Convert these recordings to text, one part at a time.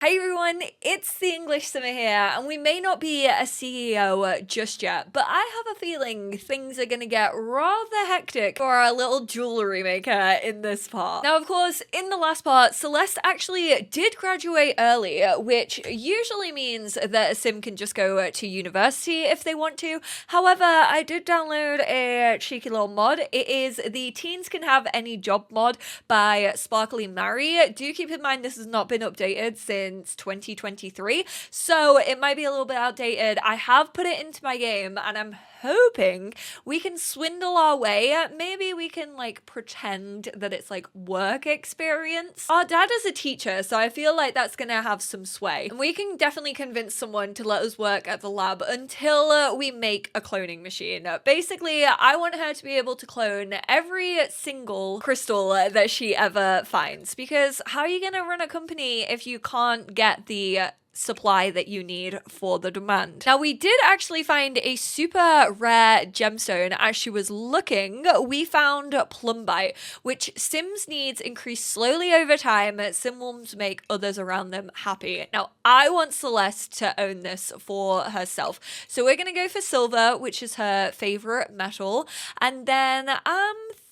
Hey everyone, it's the EnglishSimmer here, and we may not be a CEO just yet, but I have a feeling things are gonna get rather hectic for our little jewelry maker in this part. Now, of course, in the last part, Celeste actually did graduate early, which usually means that a sim can just go to university if they want to. However, I did download a cheeky little mod. It is the Teens Can Have Any Job mod by Sparkly Mary. Do keep in mind this has not been updated since 2023, so it might be a little bit outdated. I have put it into my game and I'm hoping we can swindle our way. Maybe we can like pretend that it's like work experience. Our dad is a teacher, so I feel like that's gonna have some sway, and we can definitely convince someone to let us work at the lab until we make a cloning machine. Basically, I want her to be able to clone every single crystal that she ever finds, because how are you gonna run a company if you can't get the supply that you need for the demand? Now, we did actually find a super rare gemstone. As she was looking, we found plumbite, which Sims needs increase slowly over time. Simworms make others around them happy. Now, I want Celeste to own this for herself, so we're gonna go for silver, which is her favorite metal, and then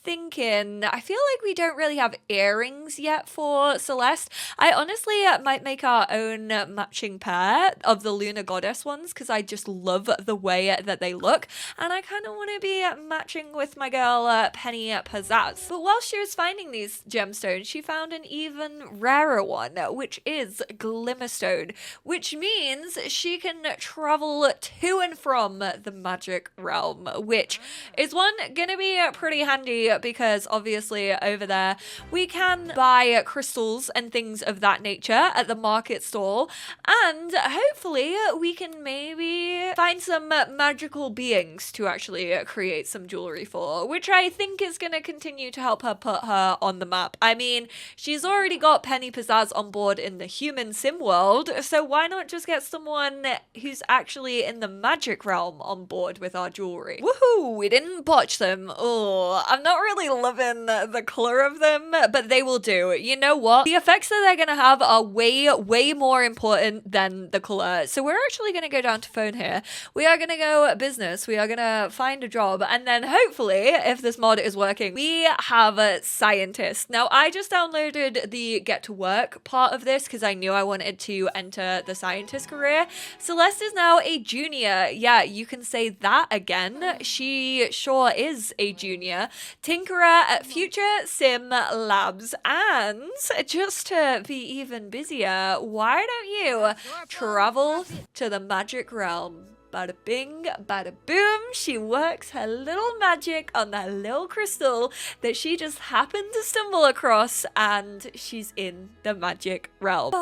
thinking, I feel like we don't really have earrings yet for Celeste. I honestly might make our own matching pair of the Lunar Goddess ones, because I just love the way that they look, and I kind of want to be matching with my girl Penny Pizzazz. But while she was finding these gemstones, she found an even rarer one, which is Glimmerstone, which means she can travel to and from the magic realm, which is gonna be pretty handy, because obviously over there we can buy crystals and things of that nature at the market stall, and hopefully we can maybe find some magical beings to actually create some jewelry for, which I think is going to continue to help her put her on the map. I mean, she's already got Penny Pizzazz on board in the human sim world, so why not just get someone who's actually in the magic realm on board with our jewelry? Woohoo! We didn't botch them. Oh, I'm not really loving the color of them, but they will do. You know what? The effects that they're gonna have are way more important than the color. So we're actually gonna go down to phone here. We are gonna go business. We are gonna find a job, and then hopefully, if this mod is working, we have a scientist. Now, I just downloaded the get to work part of this because I knew I wanted to enter the scientist career. Celeste is now a junior. Yeah, you can say that again. She sure is a junior tinkerer at Future Sim Labs. And just to be even busier, why don't you travel to the magic realm? Bada bing, bada boom, she works her little magic on that little crystal that she just happened to stumble across, and she's in the magic realm.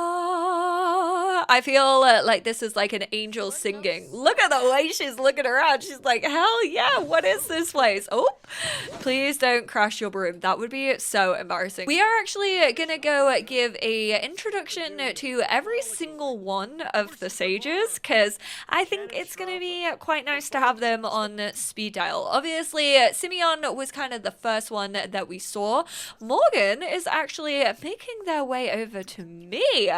I feel like this is like an angel singing. Look at the way she's looking around. She's like, hell yeah, what is this place? Oh, please don't crash your broom. That would be so embarrassing. We are actually gonna go give a introduction to every single one of the sages, because I think it's gonna be quite nice to have them on speed dial. Obviously, Simeon was kind of the first one that we saw. Morgan is actually making their way over to me.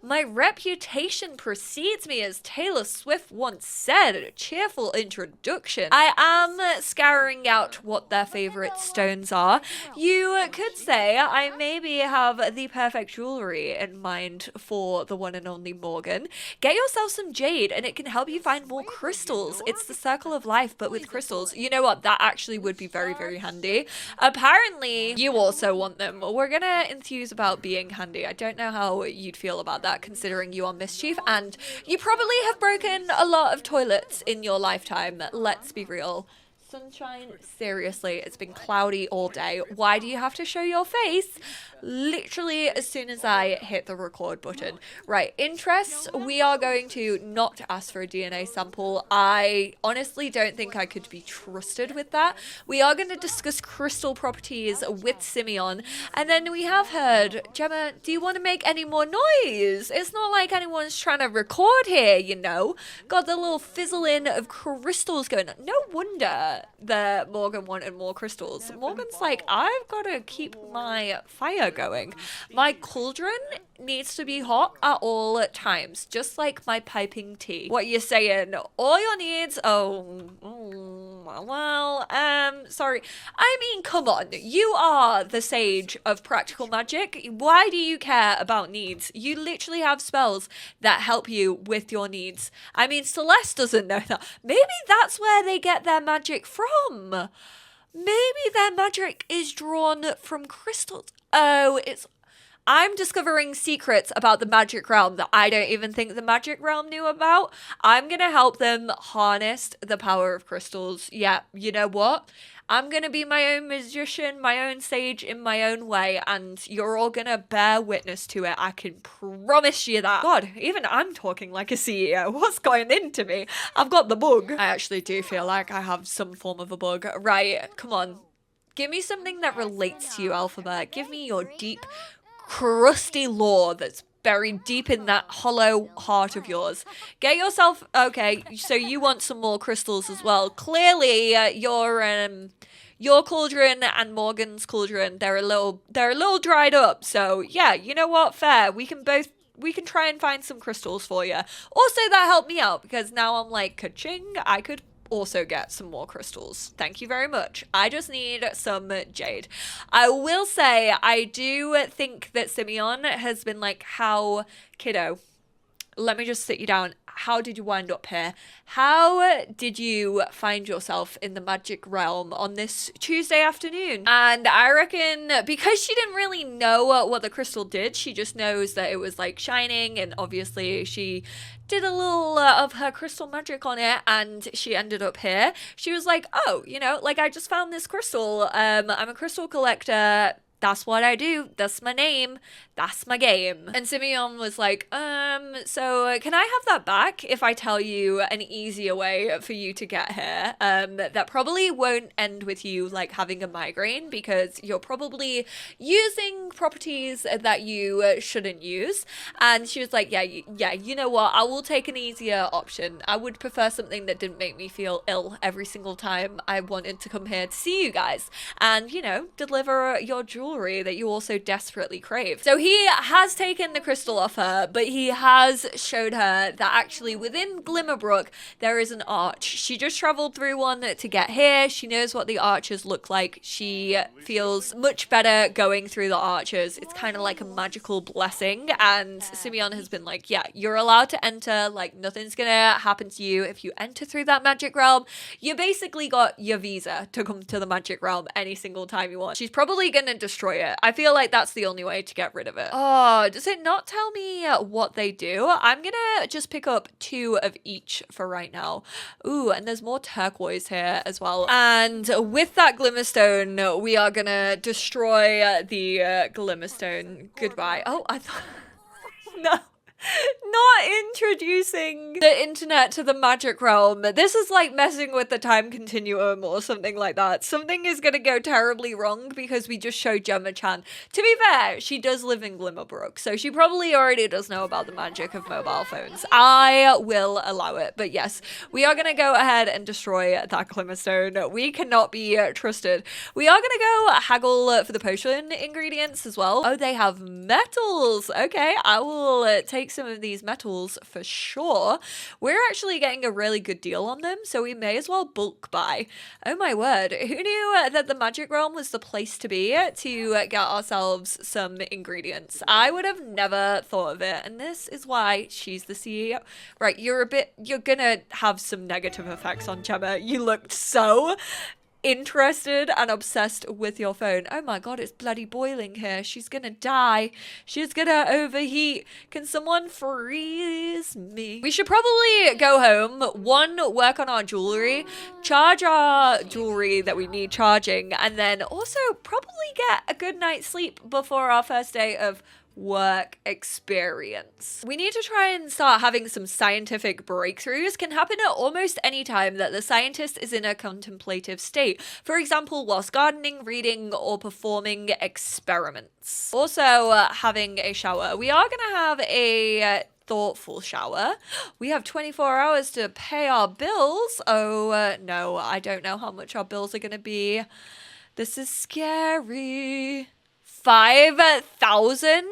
My reputation precedes me, as Taylor Swift once said, a cheerful introduction. I am scouring out what their favorite stones are. You could say I maybe have the perfect jewelry in mind for the one and only Morgan. Get yourself some jade and it can help you find more crystals. It's the circle of life, but with crystals. You know what? That actually would be very handy. Apparently, you also want them. We're gonna enthuse about being handy. I don't know how you'd feel about that, considering you are Mischief, and you probably have broken a lot of toilets in your lifetime. Let's be real. Sunshine, seriously, it's been cloudy all day. Why do you have to show your face? Literally as soon as I hit the record button. Right, interests, we are going to not ask for a DNA sample. I honestly don't think I could be trusted with that. We are going to discuss crystal properties with Simeon, and then we have heard, Gemma, do you want to make any more noise? It's not like anyone's trying to record here, you know. Got the little fizzling of crystals going on. No wonder that Morgan wanted more crystals. Morgan's like, I've got to keep my fire going. My cauldron needs to be hot at all times, just like my piping tea. What you saying? All your needs? Well, sorry. I mean, come on. You are the sage of practical magic. Why do you care about needs? You literally have spells that help you with your needs. I mean, Celeste doesn't know that. Maybe that's where they get their magic from. Maybe their magic is drawn from crystals. Oh, I'm discovering secrets about the magic realm that I don't even think the magic realm knew about. I'm going to help them harness the power of crystals. Yeah, you know what? I'm going to be my own magician, my own sage in my own way, and you're all going to bear witness to it. I can promise you that. God, even I'm talking like a CEO. What's going into me? I've got the bug. I actually do feel like I have some form of a bug. Right, come on. Give me something that relates to you, Alphabet. Give me your deep, crusty lore that's buried deep in that hollow heart of yours. Get yourself, okay, so you want some more crystals as well. Clearly, your cauldron and Morgan's cauldron, they're a little dried up. So yeah, you know what? Fair. We can try and find some crystals for you. Also, that helped me out because now I'm like, ka-ching, I could also get some more crystals. Thank you very much. I just need some jade. I will say, I do think that Simeon has been like, how, kiddo, let me just sit you down. How did you wind up here? How did you find yourself in the magic realm on this Tuesday afternoon? And I reckon because she didn't really know what the crystal did, she just knows that it was like shining, and obviously she did a little of her crystal magic on it, and she ended up here. She was like, oh, you know, like I just found this crystal. I'm a crystal collector. That's what I do. That's my name. That's my game. And Simeon was like, so can I have that back if I tell you an easier way for you to get here? That probably won't end with you like having a migraine because you're probably using properties that you shouldn't use. And she was like, yeah, you know what? I will take an easier option. I would prefer something that didn't make me feel ill every single time I wanted to come here to see you guys and, you know, deliver your jewelry that you also desperately crave. So he has taken the crystal off her, but he has showed her that actually within Glimmerbrook there is an arch. She just traveled through one to get here. She knows what the arches look like. She feels much better going through the arches. It's kind of like a magical blessing, and Simeon has been like, yeah, you're allowed to enter, like nothing's gonna happen to you if you enter through that magic realm. You basically got your visa to come to the magic realm any single time you want. She's probably gonna destroy it. I feel like that's the only way to get rid of it. Oh, does it not tell me what they do? I'm gonna just pick up 2 of each for right now. Ooh, and there's more turquoise here as well. And with that Glimmerstone, we are gonna destroy the Glimmerstone. Goodbye. Oh, I thought... No. Not introducing the internet to the magic realm. This is like messing with the time continuum or something like that. Something is gonna go terribly wrong because we just showed Gemma-chan. To be fair, she does live in Glimmerbrook, so she probably already does know about the magic of mobile phones. I will allow it. But yes, we are gonna go ahead and destroy that Glimmerstone. We cannot be trusted. We are gonna go haggle for the potion ingredients as well. Oh, they have metals. Okay, I will take some of these metals for sure. We're actually getting a really good deal on them, so we may as well bulk buy. Oh my word, who knew that the magic realm was the place to be to get ourselves some ingredients? I would have never thought of it, and this is why she's the CEO. Right, you're gonna have some negative effects on Gemma. You looked so interested and obsessed with your phone. Oh my god, it's bloody boiling here. She's gonna die. She's gonna overheat. Can someone freeze me? We should probably go home, work on our jewelry, charge our jewelry that we need charging, and then also probably get a good night's sleep before our first day of work experience. We need to try and start having some scientific breakthroughs. Can happen at almost any time that the scientist is in a contemplative state. For example, whilst gardening, reading, or performing experiments. Also, having a shower. We are gonna have a thoughtful shower. We have 24 hours to pay our bills. Oh, no, I don't know how much our bills are going to be. This is scary. 5,000?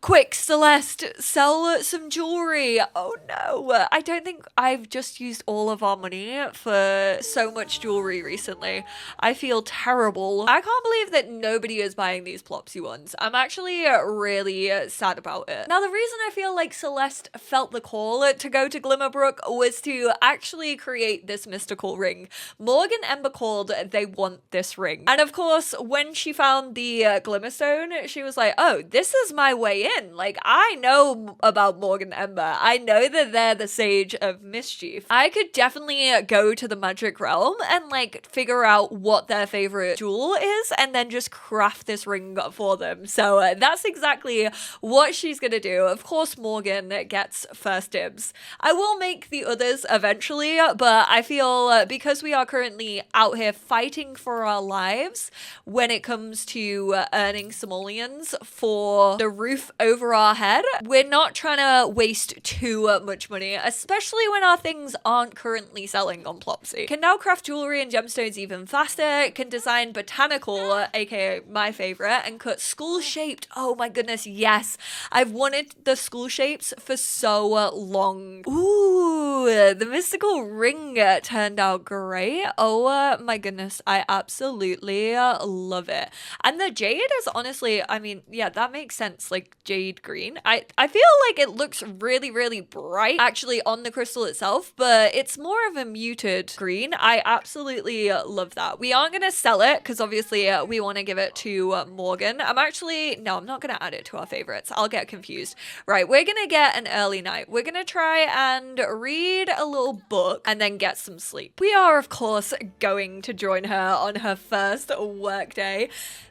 Quick, Celeste, sell some jewelry. Oh no, I don't think I've just used all of our money for so much jewelry recently. I feel terrible. I can't believe that nobody is buying these Plopsy ones. I'm actually really sad about it. Now, the reason I feel like Celeste felt the call to go to Glimmerbrook was to actually create this mystical ring. Morgan Ember called, they want this ring. And of course, when she found the Glimmerstone, she was like, oh, this is my way in. Like, I know about Morgan Ember. I know that they're the Sage of Mischief. I could definitely go to the Magic Realm and like figure out what their favorite jewel is and then just craft this ring for them. So that's exactly what she's gonna do. Of course, Morgan gets first dibs. I will make the others eventually, but I feel because we are currently out here fighting for our lives when it comes to earning simoleons for the roof over our head, we're not trying to waste too much money, especially when our things aren't currently selling on Plopsy. Can now craft jewelry and gemstones even faster, can design botanical, aka my favorite, and cut skull shaped. Oh my goodness, yes. I've wanted the skull shapes for so long. Ooh, the mystical ring turned out great. Oh my goodness, I absolutely love it. And the jade is honestly, I mean, yeah, that makes sense, like jade green. I feel like it looks really, really bright actually on the crystal itself, but it's more of a muted green. I absolutely love that. We aren't gonna sell it because obviously we want to give it to Morgan. I'm not gonna add it to our favorites. I'll get confused. Right, we're gonna get an early night. We're gonna try and read a little book and then get some sleep. We are, of course, going to join her on her first work day.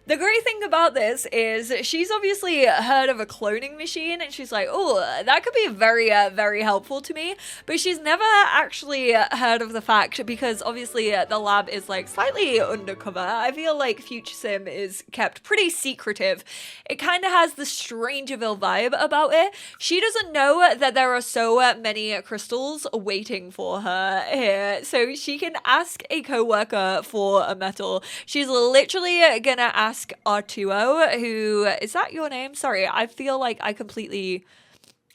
The great thing about this is she's obviously heard of a cloning machine and she's like, oh, that could be very, very helpful to me. But she's never actually heard of the fact because obviously the lab is like slightly undercover. I feel like Future Sim is kept pretty secretive. It kind of has the Strangerville vibe about it. She doesn't know that there are so many crystals waiting for her here. So she can ask a co-worker for a metal. She's literally gonna ask Arturo, who is that your name? Sorry, I feel like I completely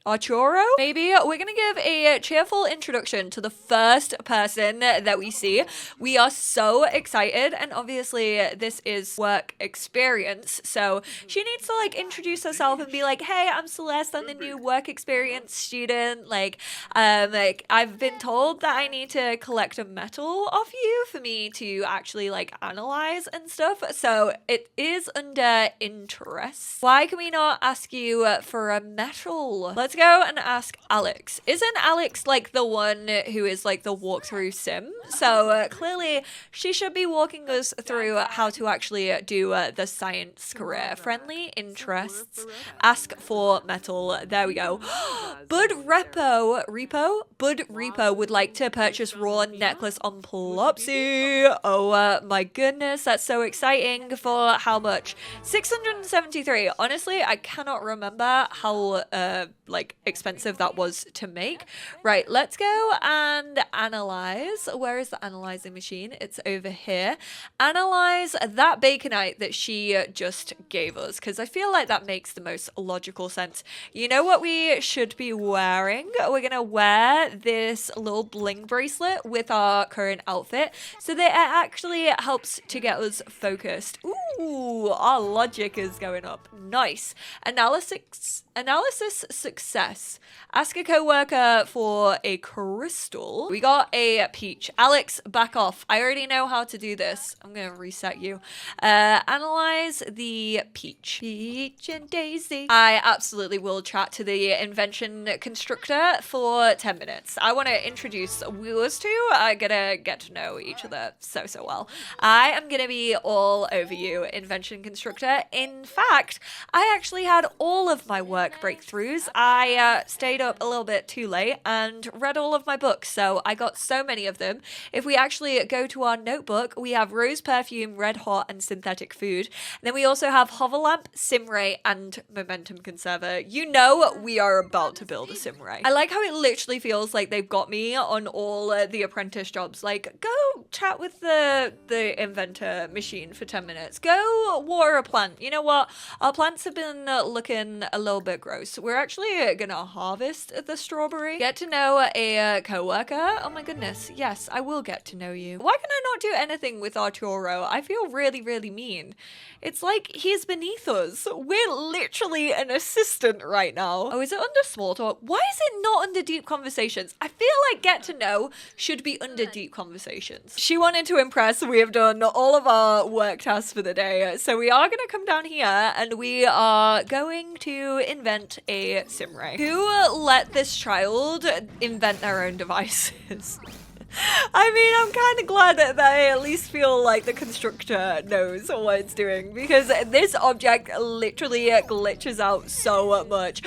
Arturo? Maybe we're gonna give a cheerful introduction to the first person that we see. We are so excited, and obviously this is work experience, so she needs to like introduce herself and be like, hey, I'm Celeste, I'm the new work experience student. Like I've been told that I need to collect a metal off you for me to actually like analyze and stuff, so it is under interest. Why can we not ask you for a metal? Let's go and ask Alex. Isn't Alex like the one who is like the walkthrough sim? So clearly she should be walking us through how to actually do the science career. Friendly interests. Ask for metal. There we go. Bud Repo would like to purchase raw necklace on Plopsy. Oh my goodness, that's so exciting. For how much? 673. Honestly, I cannot remember how like expensive that was to make. Right, let's go and analyze. Where is the analyzing machine? It's over here. Analyze that baconite that she just gave us, because I feel like that makes the most logical sense. You know what we should be wearing? We're gonna wear this little bling bracelet with our current outfit so that it actually helps to get us focused. Ooh, our logic is going up. Nice. Analysis success. Ask a co-worker for a crystal. We got a peach. Alex, back off. I already know how to do this. I'm gonna reset you. Analyze the peach. Peach and Daisy. I absolutely will chat to the invention constructor for 10 minutes. I want to introduce us two. I gotta get to know each other so well. I am gonna be all over you, invention constructor. In fact, I actually had all of my work breakthroughs. I I stayed up a little bit too late and read all of my books. So I got so many of them. If we actually go to our notebook, we have Rose Perfume, Red Hot, and Synthetic Food. And then we also have Hoverlamp, Simray, and Momentum Conserver. You know we are about to build a Simray. I like how it literally feels like they've got me on all the apprentice jobs. Like, go chat with the inventor machine for 10 minutes. Go water a plant. You know what? Our plants have been looking a little bit gross. We're actually gonna harvest the strawberry. Get to know a co-worker. Oh my goodness. Yes, I will get to know you. Why can I not do anything with Arturo? I feel really, really mean. It's like he's beneath us. We're literally an assistant right now. Oh, is it under small talk? Why is it not under deep conversations? I feel like get to know should be under deep conversations. She wanted to impress. We have done all of our work tasks for the day. So we are going to come down here and we are going to invent a Simray. Who let this child invent their own devices? I mean, I'm kind of glad that they at least feel like the constructor knows what it's doing, because this object literally glitches out so much.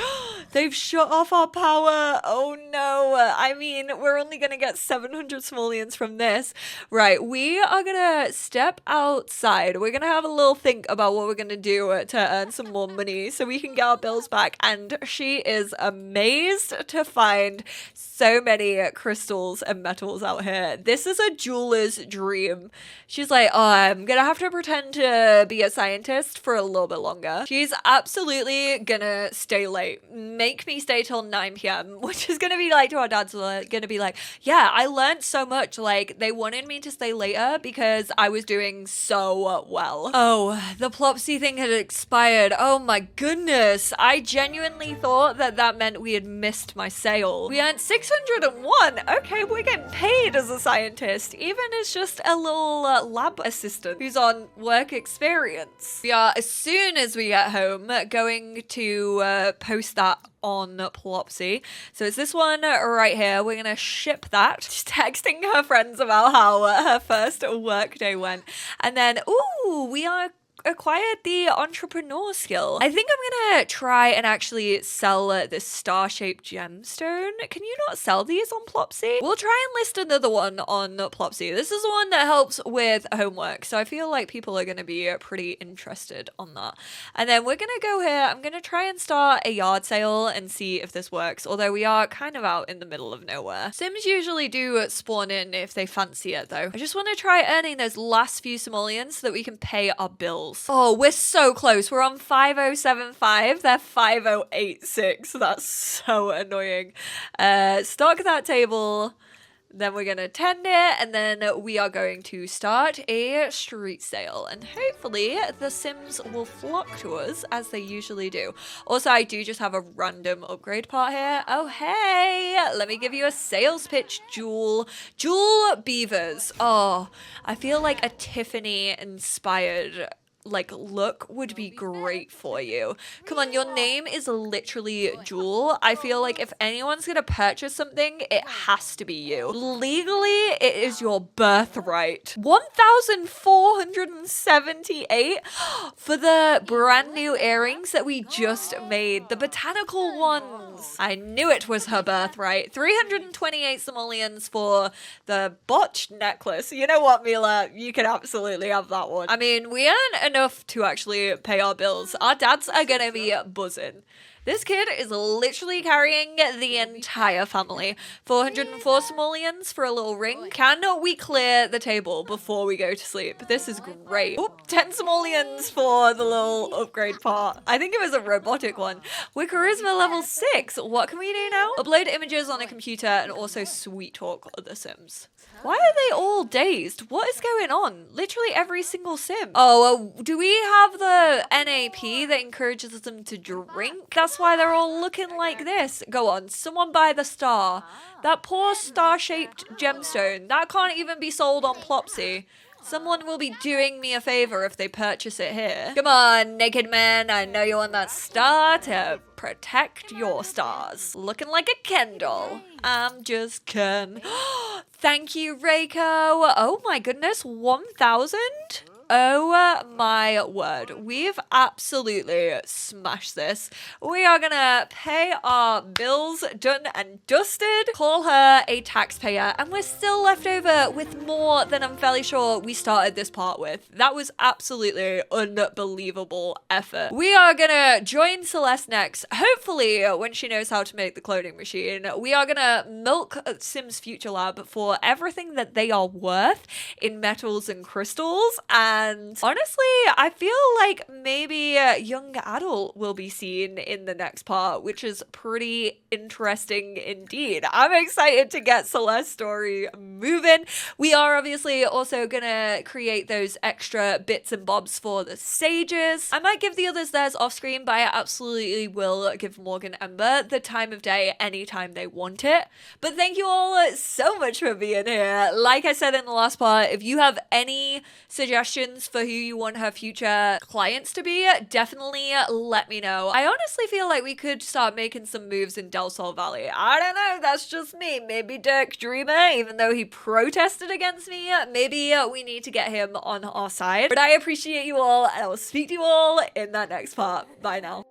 They've shut off our power. Oh no. I mean, we're only going to get 700 simoleons from this. Right, we are going to step outside. We're going to have a little think about what we're going to do to earn some more money so we can get our bills back. And she is amazed to find so many crystals and metals out here. This is a jeweler's dream. She's like, oh, I'm gonna have to pretend to be a scientist for a little bit longer. She's absolutely gonna stay late. Make me stay till 9 p.m, which is gonna be like to our dad's gonna be like, yeah, I learned so much. Like, they wanted me to stay later because I was doing so well. Oh, the Plopsy thing had expired. Oh my goodness. I genuinely thought that that meant we had missed my sale. We earned 601. Okay, we're getting paid as a scientist, even as just a little lab assistant who's on work experience. We are, as soon as we get home, going to post that on Plopsy. So it's this one right here. We're gonna ship that. She's texting her friends about how her first work day went. And then, ooh, we are acquired the entrepreneur skill. I think I'm gonna try and actually sell this star-shaped gemstone. Can you not sell these on Plopsy? We'll try and list another one on Plopsy. This is the one that helps with homework, so I feel like people are gonna be pretty interested on that. And then we're gonna go here. I'm gonna try and start a yard sale and see if this works, although we are kind of out in the middle of nowhere. Sims usually do spawn in if they fancy it though. I just want to try earning those last few simoleons so that we can pay our bills. Oh, we're so close. We're on 5075. They're 5086. That's so annoying. Stock that table. Then we're going to tend it, and then we are going to start a street sale. And hopefully the Sims will flock to us as they usually do. Also, I do just have a random upgrade part here. Oh, hey, let me give you a sales pitch, Jewel. Jewel Beavers. Oh, I feel like a Tiffany-inspired look would be great for you. Come on, your name is literally Jewel. I feel like if anyone's gonna purchase something, it has to be you. Legally, it is your birthright. 1,478 for the brand new earrings that we just made, the botanical ones. I knew it was her birthright. 328 simoleons for the botched necklace. You know what, Mila? You can absolutely have that one. I mean, we earn enough to actually pay our bills. Our dads are gonna be buzzing. This kid is literally carrying the entire family. 404 simoleons for a little ring. Can we clear the table before we go to sleep? This is great. Oop, 10 simoleons for the little upgrade part. I think it was a robotic one. We're charisma level 6. What can we do now? Upload images on a computer and also sweet talk other Sims. Why are they all dazed? What is going on? Literally every single Sim. Oh, do we have the NAP that encourages them to drink? That's why they're all looking like this. Go on, someone buy the star. That poor star-shaped gemstone, that can't even be sold on Plopsy. Someone will be doing me a favor if they purchase it here. Come on, naked man, I know you want that star to protect your stars. Looking like a Ken doll. I'm just Ken. Thank you, Reiko. Oh my goodness, 1,000? Oh my word. We've absolutely smashed this. We are gonna pay our bills, done and dusted, call her a taxpayer, and we're still left over with more than I'm fairly sure we started this part with. That was absolutely unbelievable effort. We are gonna join Celeste next, hopefully when she knows how to make the cloning machine. We are gonna milk Sims Future Lab for everything that they are worth in metals and crystals, and honestly, I feel like maybe a young adult will be seen in the next part, which is pretty interesting indeed. I'm excited to get Celeste's story moving. We are obviously also gonna create those extra bits and bobs for the sages. I might give the others theirs off screen, but I absolutely will give Morgan Ember the time of day anytime they want it. But thank you all so much for being here. Like I said in the last part, if you have any suggestions for who you want her future clients to be, definitely let me know. I honestly feel like we could start making some moves in Del Sol Valley. I don't know, that's just me. Maybe Dirk Dreamer, even though he protested against me, maybe we need to get him on our side. But I appreciate you all, and I will speak to you all in that next part. Bye now.